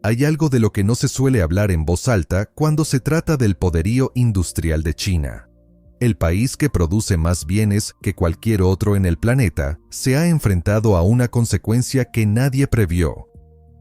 hay algo de lo que no se suele hablar en voz alta cuando se trata del poderío industrial de China. El país que produce más bienes que cualquier otro en el planeta se ha enfrentado a una consecuencia que nadie previó: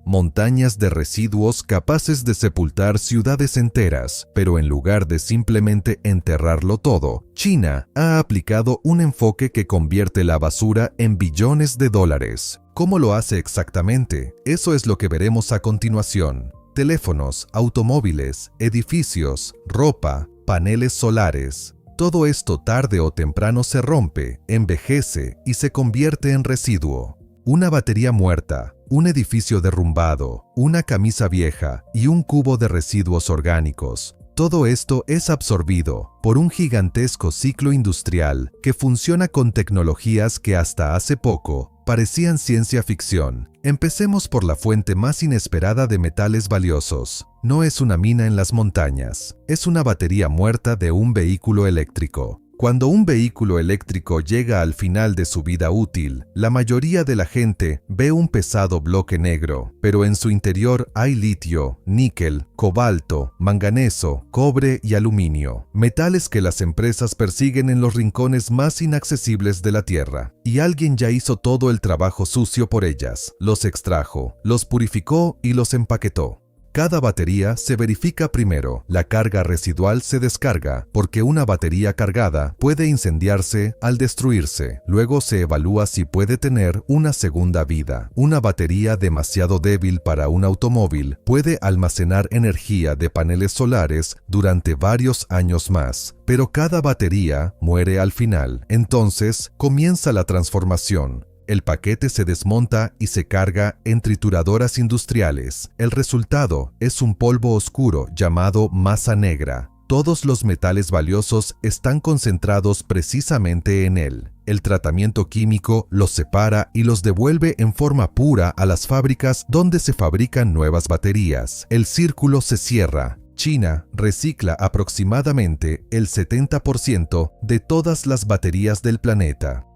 montañas de residuos capaces de sepultar ciudades enteras, pero en lugar de simplemente enterrarlo todo, China ha aplicado un enfoque que convierte la basura en billones de dólares. ¿Cómo lo hace exactamente? Eso es lo que veremos a continuación. Teléfonos, automóviles, edificios, ropa, paneles solares. Todo esto tarde o temprano se rompe, envejece y se convierte en residuo. Una batería muerta, un edificio derrumbado, una camisa vieja y un cubo de residuos orgánicos. Todo esto es absorbido por un gigantesco ciclo industrial que funciona con tecnologías que hasta hace poco parecían ciencia ficción. Empecemos por la fuente más inesperada de metales valiosos. No es una mina en las montañas, es una batería muerta de un vehículo eléctrico. Cuando un vehículo eléctrico llega al final de su vida útil, la mayoría de la gente ve un pesado bloque negro, pero en su interior hay litio, níquel, cobalto, manganeso, cobre y aluminio, metales que las empresas persiguen en los rincones más inaccesibles de la Tierra. Y alguien ya hizo todo el trabajo sucio por ellas, los extrajo, los purificó y los empaquetó. Cada batería se verifica primero. La carga residual se descarga, porque una batería cargada puede incendiarse al destruirse. Luego se evalúa si puede tener una segunda vida. Una batería demasiado débil para un automóvil puede almacenar energía de paneles solares durante varios años más. Pero cada batería muere al final. Entonces comienza la transformación. El paquete se desmonta y se carga en trituradoras industriales. El resultado es un polvo oscuro llamado masa negra. Todos los metales valiosos están concentrados precisamente en él. El tratamiento químico los separa y los devuelve en forma pura a las fábricas donde se fabrican nuevas baterías. El círculo se cierra. China recicla aproximadamente el 70% de todas las baterías del planeta.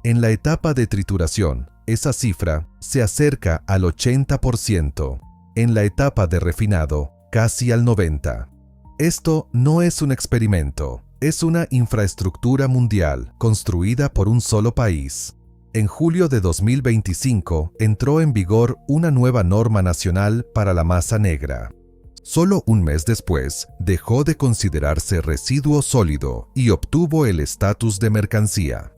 En la etapa de trituración, esa cifra se acerca al 80%. En la etapa de refinado, casi al 90%. Esto no es un experimento, es una infraestructura mundial construida por un solo país. En julio de 2025 entró en vigor una nueva norma nacional para la masa negra. Solo un mes después, dejó de considerarse residuo sólido y obtuvo el estatus de mercancía.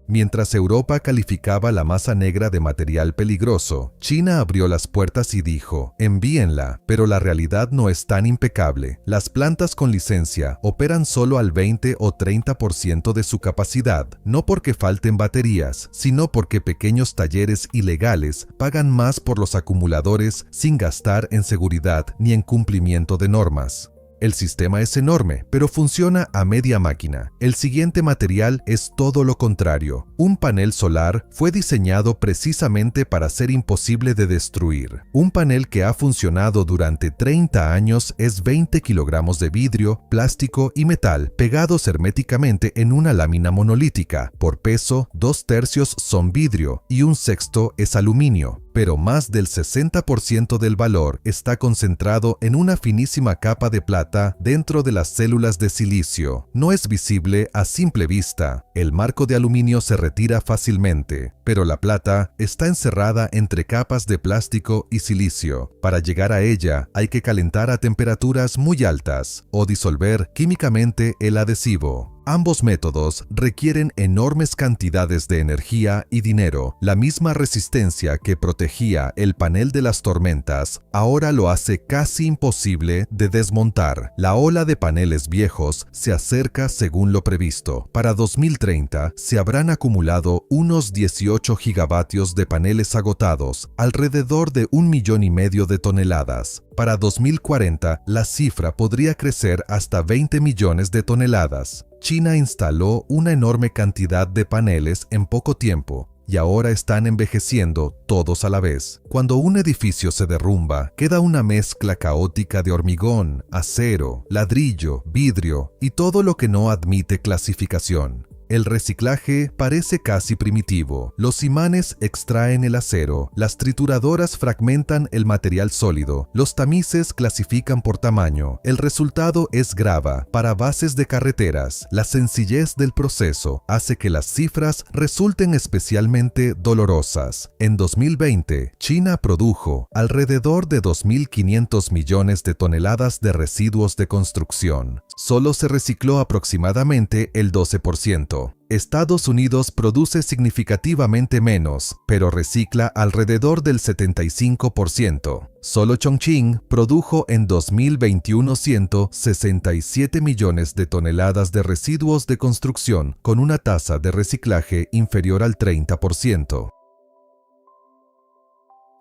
Mientras Europa calificaba la masa negra de material peligroso, China abrió las puertas y dijo: envíenla, pero la realidad no es tan impecable. Las plantas con licencia operan solo al 20 o 30% de su capacidad, no porque falten baterías, sino porque pequeños talleres ilegales pagan más por los acumuladores sin gastar en seguridad ni en cumplimiento de normas. El sistema es enorme, pero funciona a media máquina. El siguiente material es todo lo contrario. Un panel solar fue diseñado precisamente para ser imposible de destruir. Un panel que ha funcionado durante 30 años es 20 kilogramos de vidrio, plástico y metal pegados herméticamente en una lámina monolítica. Por peso, 2/3 son vidrio y 1/6 es aluminio. Pero más del 60% del valor está concentrado en una finísima capa de plata dentro de las células de silicio. No es visible a simple vista. El marco de aluminio se retira fácilmente, pero la plata está encerrada entre capas de plástico y silicio. Para llegar a ella hay que calentar a temperaturas muy altas o disolver químicamente el adhesivo. Ambos métodos requieren enormes cantidades de energía y dinero. La misma resistencia que protegía el panel de las tormentas ahora lo hace casi imposible de desmontar. La ola de paneles viejos se acerca según lo previsto. Para 2030 se habrán acumulado unos 18 gigavatios de paneles agotados, alrededor de 1,5 millones de toneladas. Para 2040 la cifra podría crecer hasta 20 millones de toneladas. China instaló una enorme cantidad de paneles en poco tiempo y ahora están envejeciendo todos a la vez. Cuando un edificio se derrumba, queda una mezcla caótica de hormigón, acero, ladrillo, vidrio y todo lo que no admite clasificación. El reciclaje parece casi primitivo. Los imanes extraen el acero, las trituradoras fragmentan el material sólido, los tamices clasifican por tamaño. El resultado es grava para bases de carreteras. La sencillez del proceso hace que las cifras resulten especialmente dolorosas. En 2020, China produjo alrededor de 2.500 millones de toneladas de residuos de construcción. Solo se recicló aproximadamente el 12%. Estados Unidos produce significativamente menos, pero recicla alrededor del 75%. Solo Chongqing produjo en 2021 167 millones de toneladas de residuos de construcción con una tasa de reciclaje inferior al 30%.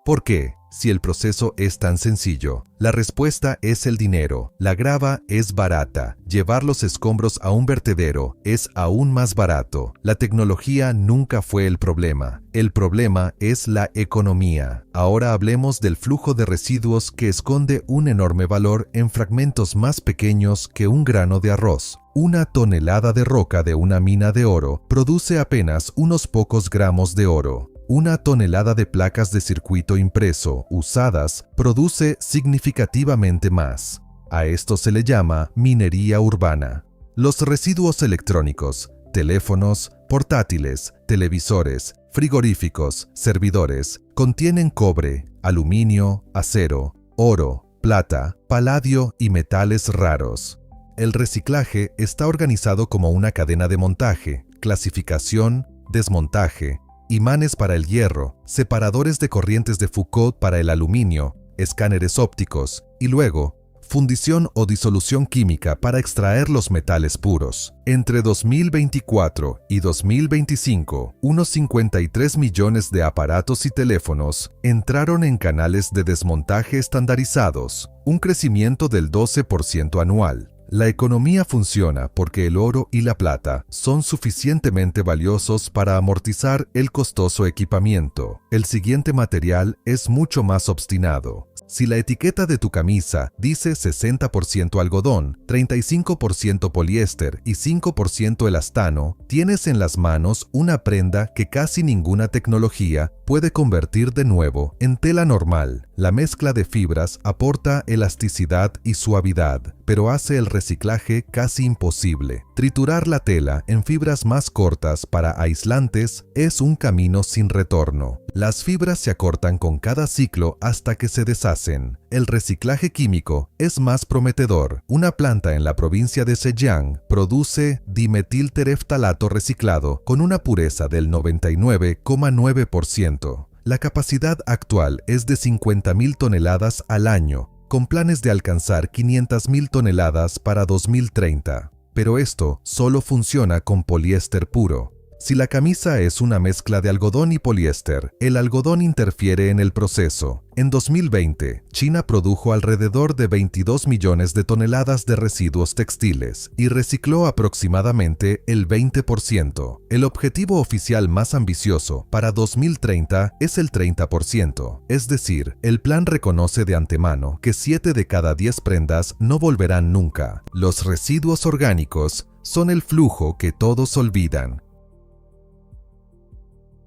¿Por qué? Si el proceso es tan sencillo, la respuesta es el dinero. La grava es barata. Llevar los escombros a un vertedero es aún más barato. La tecnología nunca fue el problema. El problema es la economía. Ahora hablemos del flujo de residuos que esconde un enorme valor en fragmentos más pequeños que un grano de arroz. Una tonelada de roca de una mina de oro produce apenas unos pocos gramos de oro. Una tonelada de placas de circuito impreso usadas produce significativamente más. A esto se le llama minería urbana. Los residuos electrónicos, teléfonos, portátiles, televisores, frigoríficos, servidores, contienen cobre, aluminio, acero, oro, plata, paladio y metales raros. El reciclaje está organizado como una cadena de montaje, clasificación, desmontaje, imanes para el hierro, separadores de corrientes de Foucault para el aluminio, escáneres ópticos y luego fundición o disolución química para extraer los metales puros. Entre 2024 y 2025, unos 53 millones de aparatos y teléfonos entraron en canales de desmontaje estandarizados, un crecimiento del 12% anual. La economía funciona porque el oro y la plata son suficientemente valiosos para amortizar el costoso equipamiento. El siguiente material es mucho más obstinado. Si la etiqueta de tu camisa dice 60% algodón, 35% poliéster y 5% elastano, tienes en las manos una prenda que casi ninguna tecnología puede convertir de nuevo en tela normal. La mezcla de fibras aporta elasticidad y suavidad, pero hace el reciclaje casi imposible. Triturar la tela en fibras más cortas para aislantes es un camino sin retorno. Las fibras se acortan con cada ciclo hasta que se deshacen. El reciclaje químico es más prometedor. Una planta en la provincia de Zhejiang produce dimetiltereftalato reciclado con una pureza del 99,9%. La capacidad actual es de 50.000 toneladas al año, con planes de alcanzar 500.000 toneladas para 2030. Pero esto solo funciona con poliéster puro. Si la camisa es una mezcla de algodón y poliéster, el algodón interfiere en el proceso. En 2020, China produjo alrededor de 22 millones de toneladas de residuos textiles y recicló aproximadamente el 20%. El objetivo oficial más ambicioso para 2030 es el 30%, es decir, el plan reconoce de antemano que 7 de cada 10 prendas no volverán nunca. Los residuos orgánicos son el flujo que todos olvidan.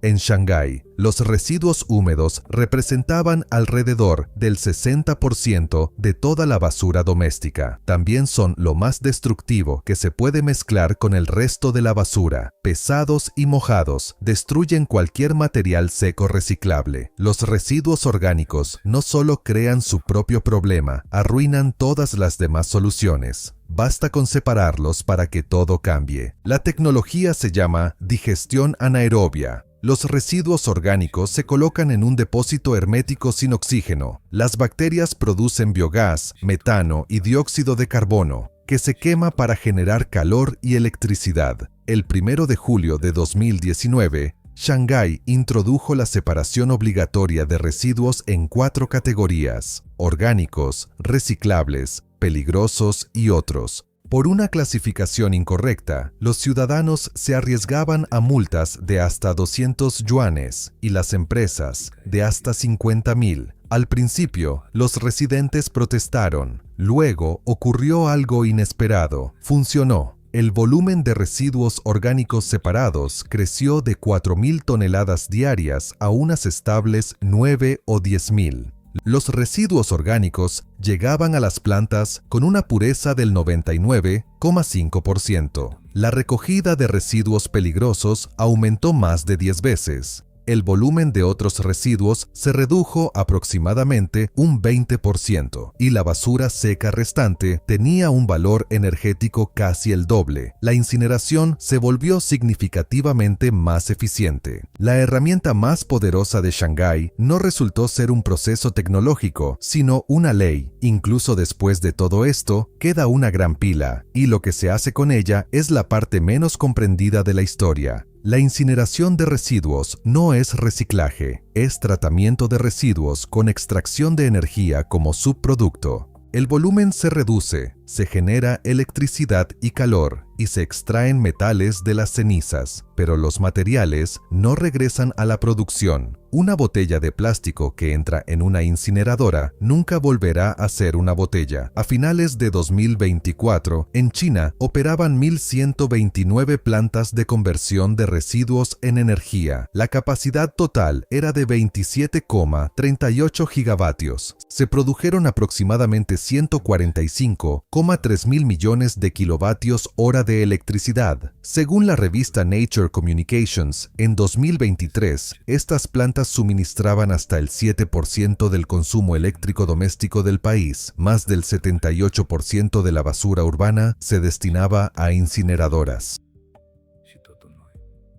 En Shanghái, los residuos húmedos representaban alrededor del 60% de toda la basura doméstica. También son lo más destructivo que se puede mezclar con el resto de la basura. Pesados y mojados, destruyen cualquier material seco reciclable. Los residuos orgánicos no solo crean su propio problema, arruinan todas las demás soluciones. Basta con separarlos para que todo cambie. La tecnología se llama digestión anaerobia. Los residuos orgánicos se colocan en un depósito hermético sin oxígeno. Las bacterias producen biogás, metano y dióxido de carbono, que se quema para generar calor y electricidad. El 1 de julio de 2019, Shanghái introdujo la separación obligatoria de residuos en 4 categorías: orgánicos, reciclables, peligrosos y otros. Por una clasificación incorrecta, los ciudadanos se arriesgaban a multas de hasta 200 yuanes y las empresas de hasta 50.000. Al principio, los residentes protestaron. Luego ocurrió algo inesperado. Funcionó. el volumen de residuos orgánicos separados creció de 4.000 toneladas diarias a unas estables 9 o 10.000. Los residuos orgánicos llegaban a las plantas con una pureza del 99,5%. La recogida de residuos peligrosos aumentó más de 10 veces. El volumen de otros residuos se redujo aproximadamente un 20% y la basura seca restante tenía un valor energético casi el doble. La incineración se volvió significativamente más eficiente. La herramienta más poderosa de Shanghái no resultó ser un proceso tecnológico, sino una ley. Incluso después de todo esto, queda una gran pila, y lo que se hace con ella es la parte menos comprendida de la historia. La incineración de residuos no es reciclaje, es tratamiento de residuos con extracción de energía como subproducto. El volumen se reduce, se genera electricidad y calor, y se extraen metales de las cenizas, pero los materiales no regresan a la producción. Una botella de plástico que entra en una incineradora nunca volverá a ser una botella. A finales de 2024, en China operaban 1.129 plantas de conversión de residuos en energía. La capacidad total era de 27,38 gigavatios. Se produjeron aproximadamente 145,3 mil millones de kilovatios hora de electricidad. Según la revista Nature Communications, en 2023, estas plantas suministraban hasta el 7% del consumo eléctrico doméstico del país. Más del 78% de la basura urbana se destinaba a incineradoras.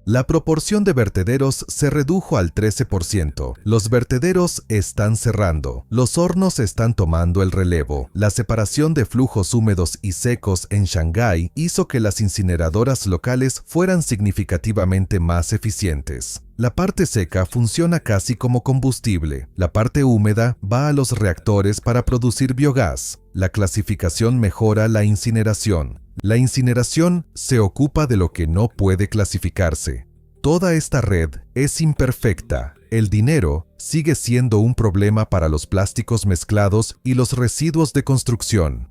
La proporción de vertederos se redujo al 13%. Los vertederos están cerrando. Los hornos están tomando el relevo. La separación de flujos húmedos y secos en Shanghái hizo que las incineradoras locales fueran significativamente más eficientes. La parte seca funciona casi como combustible. La parte húmeda va a los reactores para producir biogás. La clasificación mejora la incineración. La incineración se ocupa de lo que no puede clasificarse. Toda esta red es imperfecta. El dinero sigue siendo un problema para los plásticos mezclados y los residuos de construcción.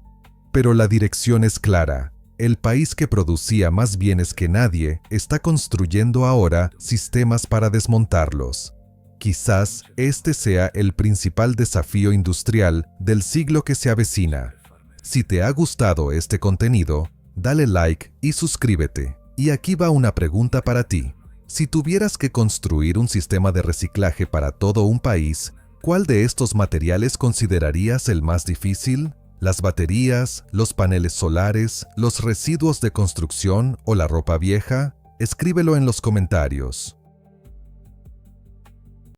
Pero la dirección es clara. El país que producía más bienes que nadie está construyendo ahora sistemas para desmontarlos. Quizás este sea el principal desafío industrial del siglo que se avecina. Si te ha gustado este contenido, dale like y suscríbete. Y aquí va una pregunta para ti. Si tuvieras que construir un sistema de reciclaje para todo un país, ¿cuál de estos materiales considerarías el más difícil? ¿Las baterías, los paneles solares, los residuos de construcción o la ropa vieja? Escríbelo en los comentarios.